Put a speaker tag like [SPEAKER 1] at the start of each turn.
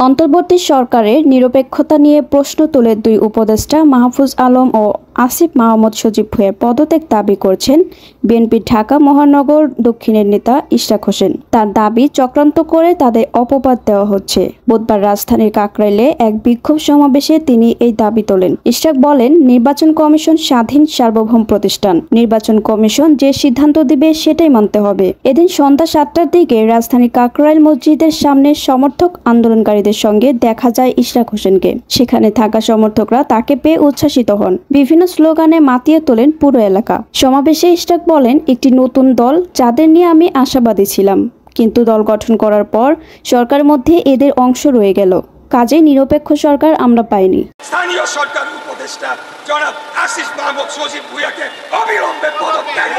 [SPEAKER 1] অন্তর্বর্তী সরকারের নিরপেক্ষতা নিয়ে প্রশ্ন তুলে দুই উপদেষ্টা মাহফুজ আলম ও আসিফ মাহমুদ সজীব ভুঁইয়ার পদত্যাগ দাবি করছেন বিএনপির ঢাকা মহানগর দক্ষিণের নেতা ইশরাক হোসেন। তার দাবি, চক্রান্ত করে তাদের অপবাদ দেওয়া হচ্ছে। বুধবার রাজধানীর কাকরাইলে এক বিক্ষোভ সমাবেশে তিনি এই দাবি তোলেন। ইশরাক বলেন, নির্বাচন কমিশন স্বাধীন সার্বভৌম প্রতিষ্ঠান। নির্বাচন কমিশন যে সিদ্ধান্ত দিবে সেটাই মানতে হবে। এদিন সন্ধ্যা 7টার দিকে রাজধানীর কাকরাইল মসজিদের সামনে সমর্থক আন্দোলনকারীদের সঙ্গে দেখা যায় ইশরাক হোসেনকে। সেখানে থাকা সমর্থকরা তাকে পেয়ে উচ্ছ্বাসিত হন। বিভিন্ন স্লোগানে মাতিয়ে তোলেন পুরো এলাকা। সমাবেশে ইশরাক বলেন, একটি নতুন দল যাদের নিয়ে আমি আশাবাদী ছিলাম, কিন্তু দল গঠন করার পর সরকারের মধ্যে এদের অংশ রয়ে গেল। কাজেই নিরপেক্ষ সরকার আমরা পাইনি।
[SPEAKER 2] স্থানীয় সরকার উপদেষ্টা জনাব আসিফ মাহমুদ সজীব ভুঁইয়াকে অবিলম্বে পদত্যাগ